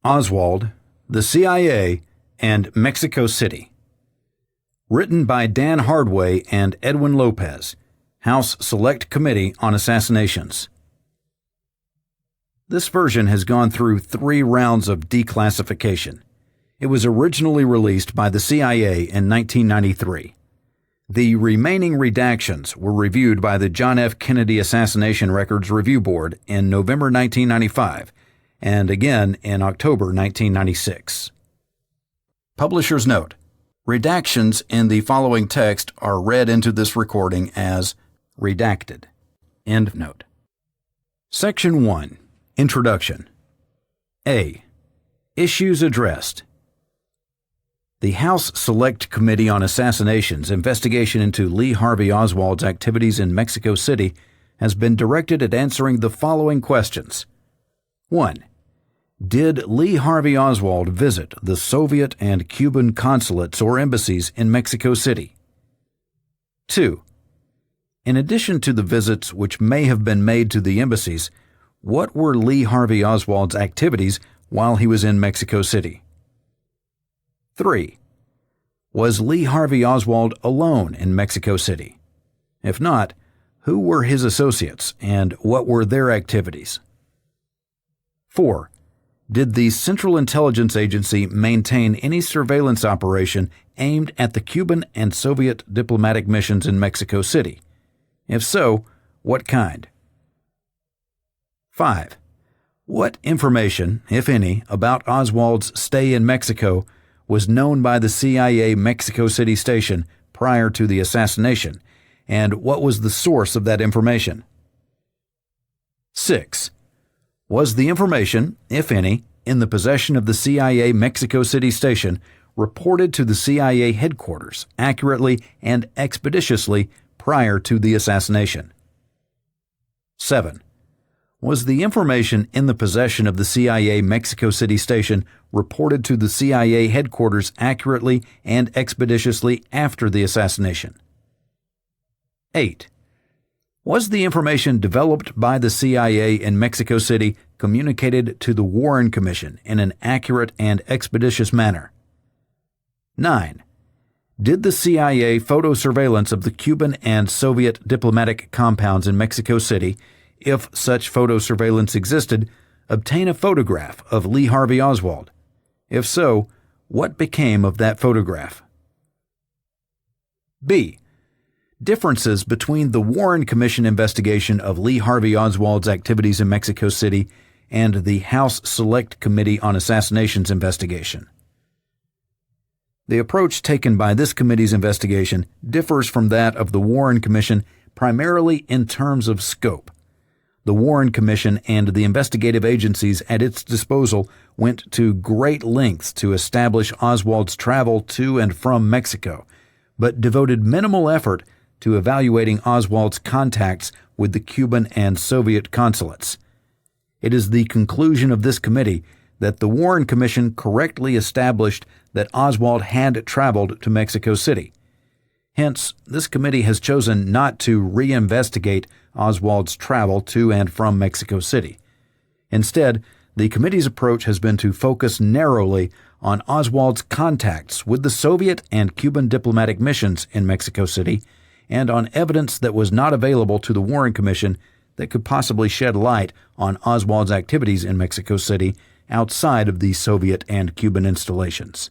Oswald, the CIA, and Mexico City. Written by Dan Hardway and Edwin Lopez, House Select Committee on Assassinations. This version has gone through 3 rounds of declassification. It was originally released by the CIA in 1993. The remaining redactions were reviewed by the John F. Kennedy Assassination Records Review Board in November 1995 and again in October 1996. Publisher's note: redactions in the following text are read into this recording as redacted. End note. Section 1. Introduction. A. Issues addressed. The House Select Committee on Assassinations investigation into Lee Harvey Oswald's activities in Mexico City has been directed at answering the following questions. 1. Did Lee Harvey Oswald visit the Soviet and Cuban consulates or embassies in Mexico City? 2. In addition to the visits which may have been made to the embassies, what were Lee Harvey Oswald's activities while he was in Mexico City? 3. Was Lee Harvey Oswald alone in Mexico City? If not, who were his associates and what were their activities? 4. Did the Central Intelligence Agency maintain any surveillance operation aimed at the Cuban and Soviet diplomatic missions in Mexico City? If so, what kind? 5. What information, if any, about Oswald's stay in Mexico was known by the CIA Mexico City station prior to the assassination, and what was the source of that information? 6. Was the information, if any, in the possession of the CIA Mexico City station reported to the CIA headquarters accurately and expeditiously prior to the assassination? 7. Was the information in the possession of the CIA Mexico City station reported to the CIA headquarters accurately and expeditiously after the assassination? 8. Was the information developed by the CIA in Mexico City communicated to the Warren Commission in an accurate and expeditious manner? 9. Did the CIA photo surveillance of the Cuban and Soviet diplomatic compounds in Mexico City, if such photo surveillance existed, obtain a photograph of Lee Harvey Oswald? If so, what became of that photograph? B. Differences between the Warren Commission investigation of Lee Harvey Oswald's activities in Mexico City and the House Select Committee on Assassinations investigation. The approach taken by this committee's investigation differs from that of the Warren Commission primarily in terms of scope. The Warren Commission and the investigative agencies at its disposal went to great lengths to establish Oswald's travel to and from Mexico, but devoted minimal effort to evaluating Oswald's contacts with the Cuban and Soviet consulates. It is the conclusion of this committee that the Warren Commission correctly established that Oswald had traveled to Mexico City. Hence, this committee has chosen not to reinvestigate Oswald's travel to and from Mexico City. Instead, the committee's approach has been to focus narrowly on Oswald's contacts with the Soviet and Cuban diplomatic missions in Mexico City and on evidence that was not available to the Warren Commission that could possibly shed light on Oswald's activities in Mexico City outside of the Soviet and Cuban installations.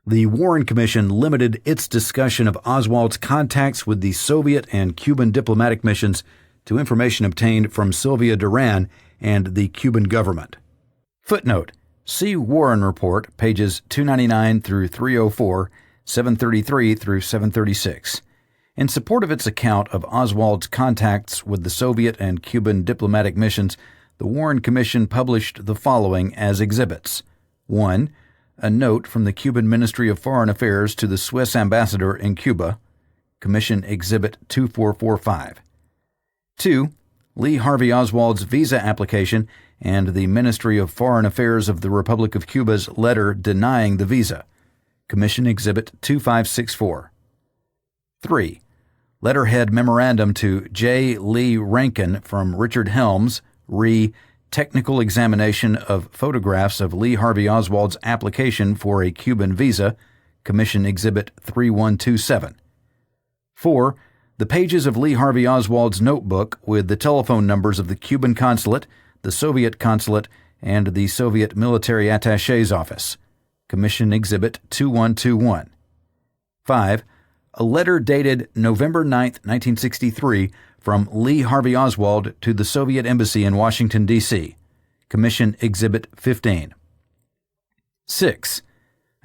The Warren Commission limited its discussion of Oswald's contacts with the Soviet and Cuban diplomatic missions to information obtained from Sylvia Duran and the Cuban government. Footnote: see Warren Report, pages 299 through 304, 733 through 736. In support of its account of Oswald's contacts with the Soviet and Cuban diplomatic missions, the Warren Commission published the following as exhibits. 1. A note from the Cuban Ministry of Foreign Affairs to the Swiss ambassador in Cuba, Commission Exhibit 2445. 2. Lee Harvey Oswald's visa application and the Ministry of Foreign Affairs of the Republic of Cuba's letter denying the visa, Commission Exhibit 2564. 3. Letterhead memorandum to J. Lee Rankin from Richard Helms, Re. technical examination of photographs of Lee Harvey Oswald's application for a Cuban visa, Commission Exhibit 3127. 4. The pages of Lee Harvey Oswald's notebook with the telephone numbers of the Cuban consulate, the Soviet consulate, and the Soviet military attaché's office, Commission Exhibit 2121. 5. A letter dated November 9, 1963, from Lee Harvey Oswald to the Soviet Embassy in Washington, D.C., Commission Exhibit 15. 6.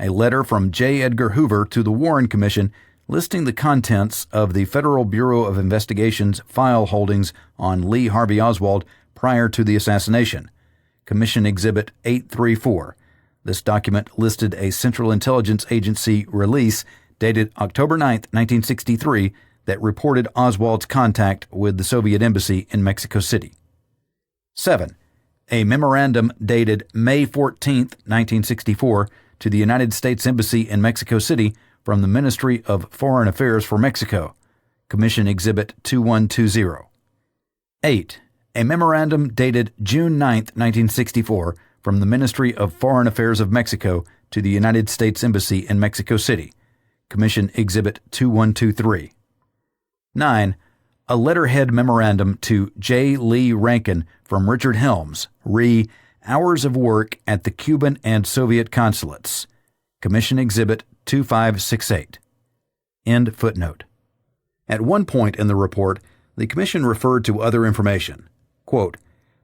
A letter from J. Edgar Hoover to the Warren Commission listing the contents of the Federal Bureau of Investigation's file holdings on Lee Harvey Oswald prior to the assassination, Commission Exhibit 834. This document listed a Central Intelligence Agency release dated October 9, 1963, that reported Oswald's contact with the Soviet Embassy in Mexico City. 7. A memorandum dated May 14, 1964, to the United States Embassy in Mexico City from the Ministry of Foreign Affairs for Mexico, Commission Exhibit 2120. 8. A memorandum dated June 9, 1964, from the Ministry of Foreign Affairs of Mexico to the United States Embassy in Mexico City, Commission Exhibit 2123. 9. A letterhead memorandum to J. Lee Rankin from Richard Helms, re. Hours of Work at the Cuban and Soviet Consulates, Commission Exhibit 2568. End footnote. At one point in the report, the Commission referred to other information. Quote,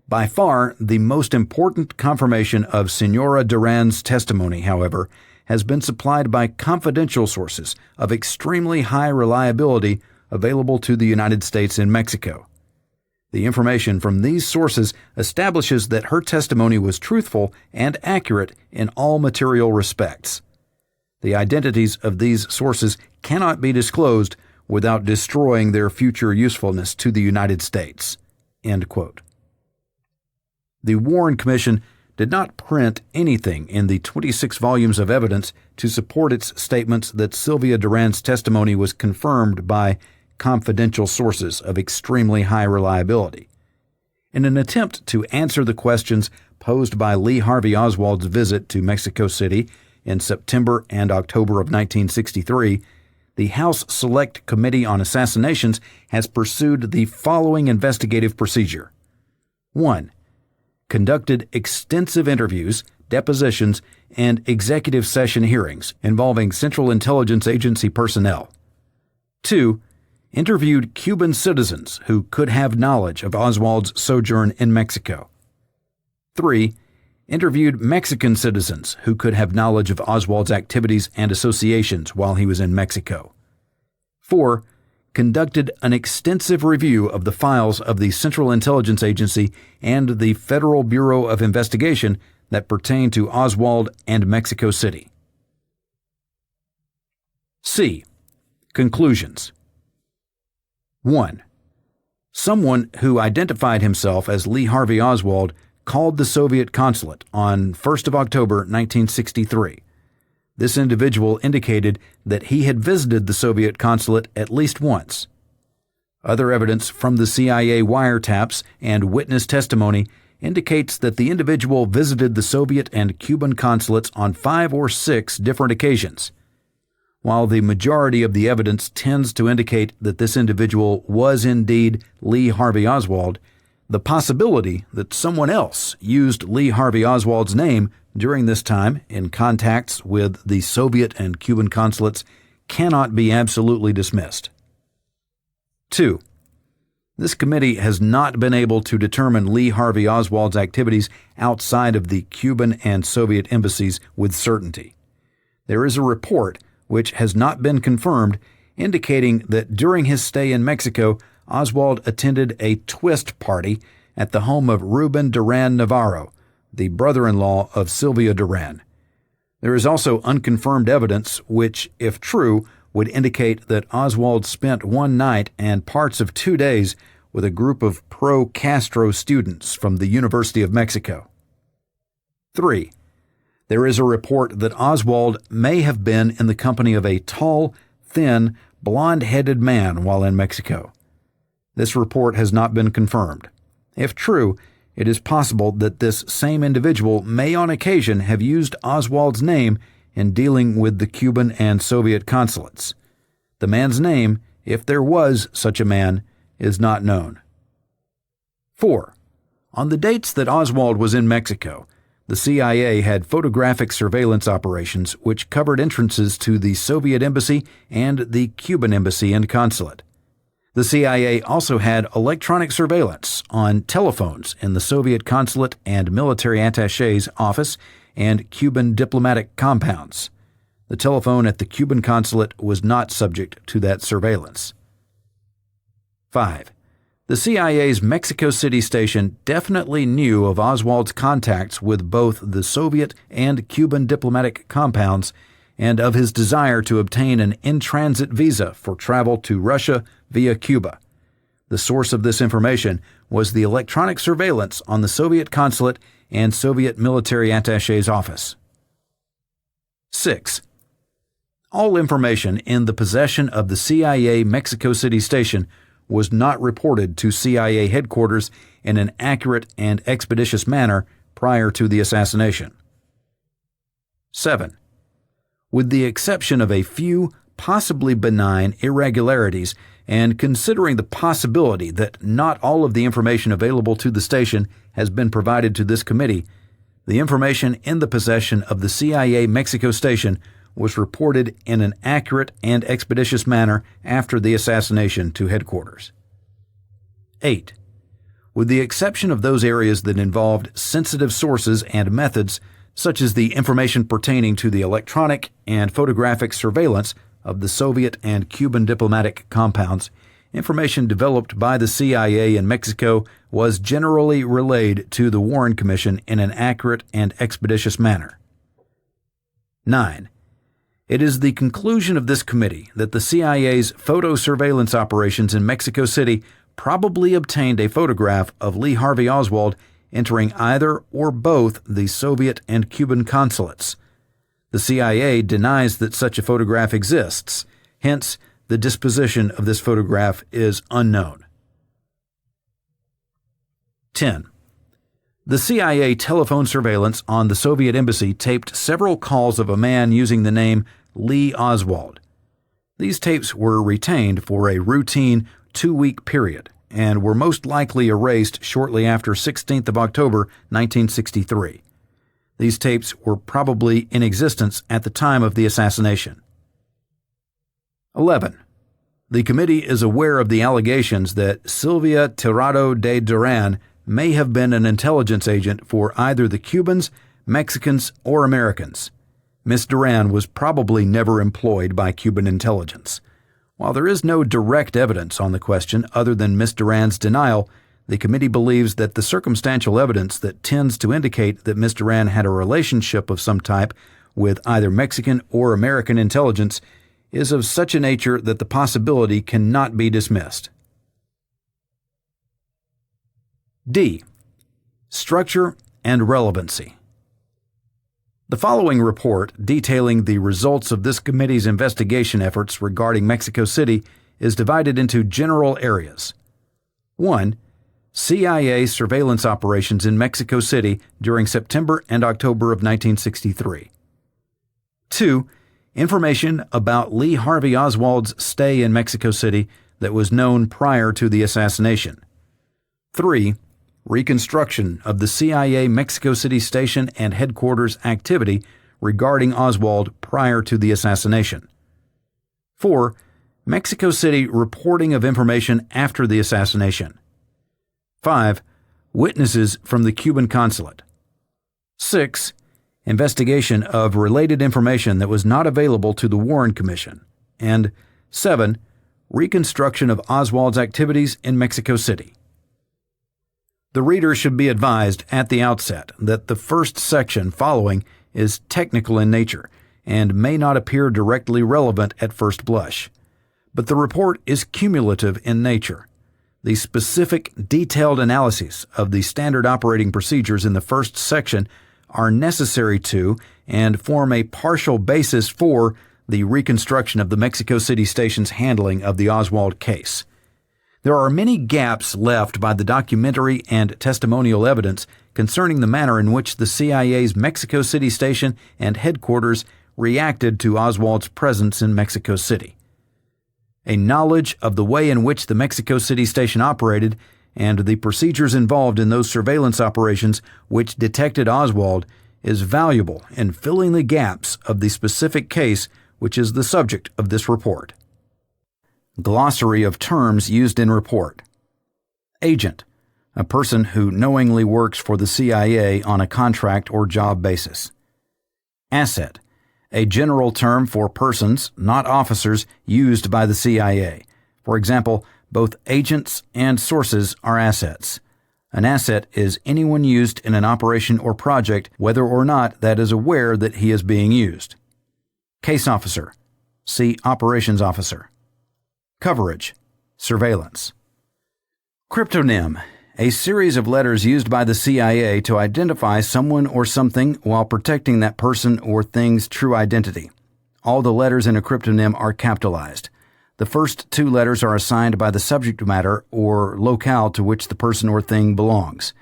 by far, the most important confirmation of Senora Duran's testimony, however, has been supplied by confidential sources of extremely high reliability available to the United States in Mexico. The information from these sources establishes that her testimony was truthful and accurate in all material respects. The identities of these sources cannot be disclosed without destroying their future usefulness to the United States. End quote. The Warren Commission did not print anything in the 26 volumes of evidence to support its statements that Sylvia Duran's testimony was confirmed by confidential sources of extremely high reliability. In an attempt to answer the questions posed by Lee Harvey Oswald's visit to Mexico City in September and October of 1963, the House Select Committee on Assassinations has pursued the following investigative procedure. 1. Conducted extensive interviews, depositions, and executive session hearings involving Central Intelligence Agency personnel. 2. Interviewed Cuban citizens who could have knowledge of Oswald's sojourn in Mexico. 3. Interviewed Mexican citizens who could have knowledge of Oswald's activities and associations while he was in Mexico. 4. Conducted an extensive review of the files of the Central Intelligence Agency and the Federal Bureau of Investigation that pertain to Oswald and Mexico City. C. Conclusions. 1. Someone who identified himself as Lee Harvey Oswald called the Soviet consulate on 1st of October 1963. This individual indicated that he had visited the Soviet consulate at least once. Other evidence from the CIA wiretaps and witness testimony indicates that the individual visited the Soviet and Cuban consulates on 5 or 6 different occasions. While the majority of the evidence tends to indicate that this individual was indeed Lee Harvey Oswald, the possibility that someone else used Lee Harvey Oswald's name during this time in contacts with the Soviet and Cuban consulates cannot be absolutely dismissed. 2. This committee has not been able to determine Lee Harvey Oswald's activities outside of the Cuban and Soviet embassies with certainty. There is a report, which has not been confirmed, indicating that during his stay in Mexico, Oswald attended a twist party at the home of Ruben Duran Navarro, the brother-in-law of Sylvia Duran. There is also unconfirmed evidence which, if true, would indicate that Oswald spent one night and parts of 2 days with a group of pro-Castro students from the University of Mexico. 3. There is a report that Oswald may have been in the company of a tall, thin, blonde-headed man while in Mexico. This report has not been confirmed. If true, it is possible that this same individual may on occasion have used Oswald's name in dealing with the Cuban and Soviet consulates. The man's name, if there was such a man, is not known. 4. On the dates that Oswald was in Mexico, the CIA had photographic surveillance operations which covered entrances to the Soviet embassy and the Cuban embassy and consulate. The CIA also had electronic surveillance on telephones in the Soviet consulate and military attaché's office and Cuban diplomatic compounds. The telephone at the Cuban consulate was not subject to that surveillance. 5. The CIA's Mexico City station definitely knew of Oswald's contacts with both the Soviet and Cuban diplomatic compounds and of his desire to obtain an in-transit visa for travel to Russia via Cuba. The source of this information was the electronic surveillance on the Soviet consulate and Soviet military attaché's office. 6. All information in the possession of the CIA Mexico City station was not reported to CIA headquarters in an accurate and expeditious manner prior to the assassination. 7. With the exception of a few possibly benign irregularities and considering the possibility that not all of the information available to the station has been provided to this committee, the information in the possession of the CIA Mexico station was reported in an accurate and expeditious manner after the assassination to headquarters. 8. With the exception of those areas that involved sensitive sources and methods, such as the information pertaining to the electronic and photographic surveillance of the Soviet and Cuban diplomatic compounds, information developed by the CIA in Mexico was generally relayed to the Warren Commission in an accurate and expeditious manner. 9. It is the conclusion of this committee that the CIA's photo surveillance operations in Mexico City probably obtained a photograph of Lee Harvey Oswald entering either or both the Soviet and Cuban consulates. The CIA denies that such a photograph exists, hence the disposition of this photograph is unknown. 10. The CIA telephone surveillance on the Soviet embassy taped several calls of a man using the name Lee Oswald. These tapes were retained for a routine 2-week period and were most likely erased shortly after 16th of October 1963. These tapes were probably in existence at the time of the assassination. 11. The committee is aware of the allegations that Silvia Tirado de Duran may have been an intelligence agent for either the Cubans, Mexicans, or Americans. Miss Duran was probably never employed by Cuban intelligence. While there is no direct evidence on the question other than Miss Duran's denial, the committee believes that the circumstantial evidence that tends to indicate that Miss Duran had a relationship of some type with either Mexican or American intelligence is of such a nature that the possibility cannot be dismissed. D. Structure and relevancy. The following report detailing the results of this committee's investigation efforts regarding Mexico City is divided into general areas. 1. CIA surveillance operations in Mexico City during September and October of 1963. 2. Information about Lee Harvey Oswald's stay in Mexico City that was known prior to the assassination. 3. Reconstruction of the CIA Mexico City station and headquarters activity regarding Oswald prior to the assassination. 4. Mexico City reporting of information after the assassination. 5. Witnesses from the Cuban consulate. 6. Investigation of related information that was not available to the Warren Commission. And 7. Reconstruction of Oswald's activities in Mexico City. The reader should be advised at the outset that the first section following is technical in nature and may not appear directly relevant at first blush, but the report is cumulative in nature. The specific, detailed analyses of the standard operating procedures in the first section are necessary to and form a partial basis for the reconstruction of the Mexico City station's handling of the Oswald case. There are many gaps left by the documentary and testimonial evidence concerning the manner in which the CIA's Mexico City station and headquarters reacted to Oswald's presence in Mexico City. A knowledge of the way in which the Mexico City station operated and the procedures involved in those surveillance operations which detected Oswald is valuable in filling the gaps of the specific case which is the subject of this report. Glossary of terms used in report. Agent, a person who knowingly works for the CIA on a contract or job basis. Asset, a general term for persons, not officers, used by the CIA. For example, both agents and sources are assets. An asset is anyone used in an operation or project, whether or not that is aware that he is being used. Case officer, see operations officer. Coverage, surveillance. Cryptonym, a series of letters used by the CIA to identify someone or something while protecting that person or thing's true identity. All the letters in a cryptonym are capitalized. The first two letters are assigned by the subject matter or locale to which the person or thing belongs.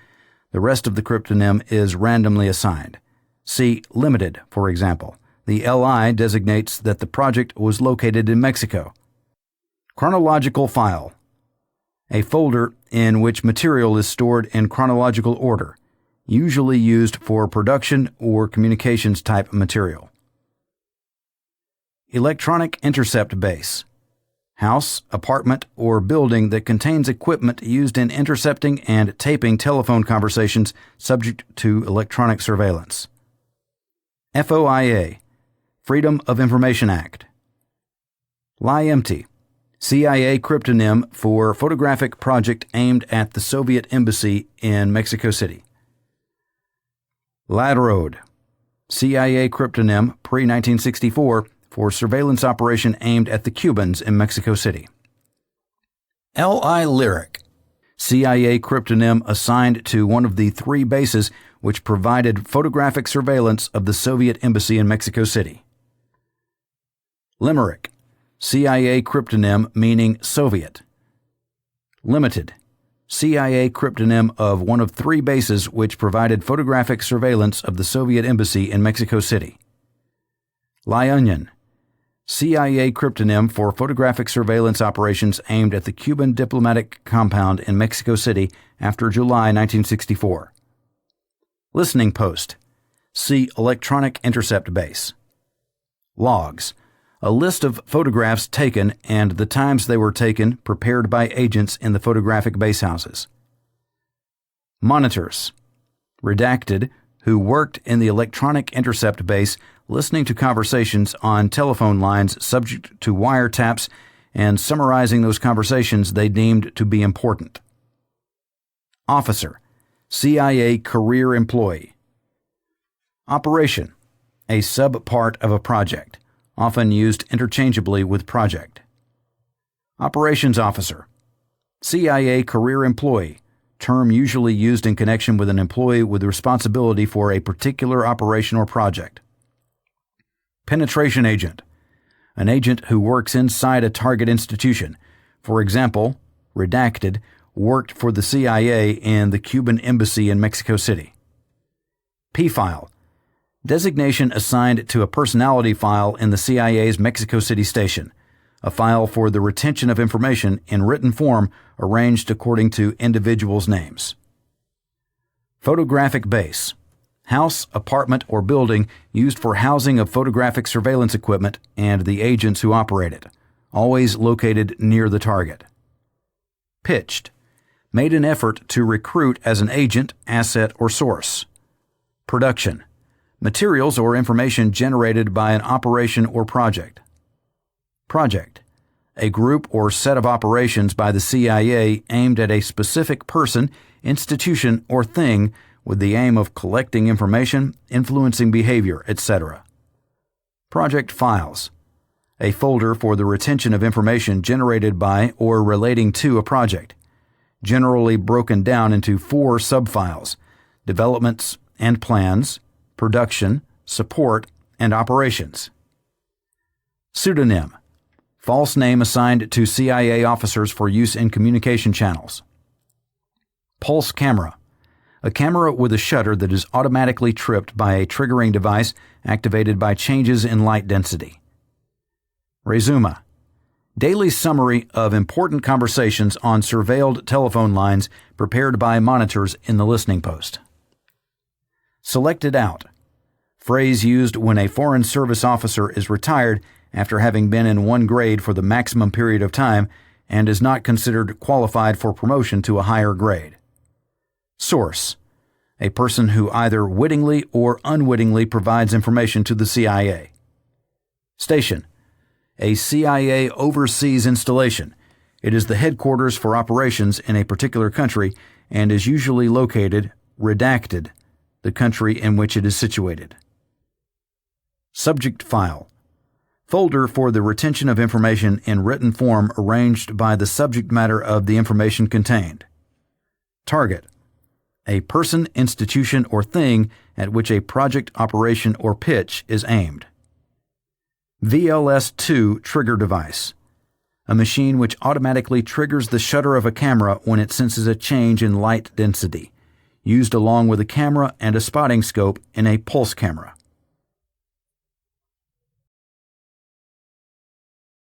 The rest of the cryptonym is randomly assigned. See limited, for example. The LI designates that the project was located in Mexico. Chronological file, a folder in which material is stored in chronological order, usually used for production or communications type material. Electronic intercept base, house, apartment, or building that contains equipment used in intercepting and taping telephone conversations subject to electronic surveillance. FOIA, Freedom of Information Act. Lie empty, CIA cryptonym for photographic project aimed at the Soviet Embassy in Mexico City. Ladrode, CIA cryptonym pre-1964 for surveillance operation aimed at the Cubans in Mexico City. LI Lyric, CIA cryptonym assigned to one of the three bases which provided photographic surveillance of the Soviet Embassy in Mexico City. Limerick, CIA cryptonym meaning Soviet. Limited, CIA cryptonym of one of three bases which provided photographic surveillance of the Soviet Embassy in Mexico City. Lie Onion, CIA cryptonym for photographic surveillance operations aimed at the Cuban diplomatic compound in Mexico City after July 1964. Listening post, see electronic intercept base. Logs, a list of photographs taken and the times they were taken prepared by agents in the photographic base houses. Monitors, redacted, who worked in the electronic intercept base listening to conversations on telephone lines subject to wiretaps and summarizing those conversations they deemed to be important. Officer, CIA career employee. Operation, a sub-part of a project, often used interchangeably with project. Operations officer, CIA career employee, term usually used in connection with an employee with responsibility for a particular operation or project. Penetration agent, an agent who works inside a target institution. For example, redacted, worked for the CIA in the Cuban Embassy in Mexico City. P-file, designation assigned to a personality file in the CIA's Mexico City station, a file for the retention of information in written form arranged according to individuals' names. Photographic base, house, apartment, or building used for housing of photographic surveillance equipment and the agents who operate it, always located near the target. Pitched, made an effort to recruit as an agent, asset, or source. Production, materials or information generated by an operation or project. Project, a group or set of operations by the CIA aimed at a specific person, institution, or thing with the aim of collecting information, influencing behavior, etc. Project files, a folder for the retention of information generated by or relating to a project, generally broken down into 4 subfiles: developments and plans, production, support, and operations. Pseudonym, False name assigned to CIA officers for use in communication channels. Pulse camera. A camera with a shutter that is automatically tripped by a triggering device activated by changes in light density. Resuma. Daily summary of important conversations on surveilled telephone lines prepared by monitors in the listening post. Selected out. Phrase used when a Foreign Service officer is retired after having been in one grade for the maximum period of time and is not considered qualified for promotion to a higher grade. Source. A person who either wittingly or unwittingly provides information to the CIA. Station. A CIA overseas installation. It is the headquarters for operations in a particular country and is usually located, redacted, the country in which it is situated. Subject file. Folder for the retention of information in written form arranged by the subject matter of the information contained. Target. A person, institution, or thing at which a project, operation, or pitch is aimed. VLS-2 trigger device. A machine which automatically triggers the shutter of a camera when it senses a change in light density, used along with a camera and a spotting scope in a pulse camera.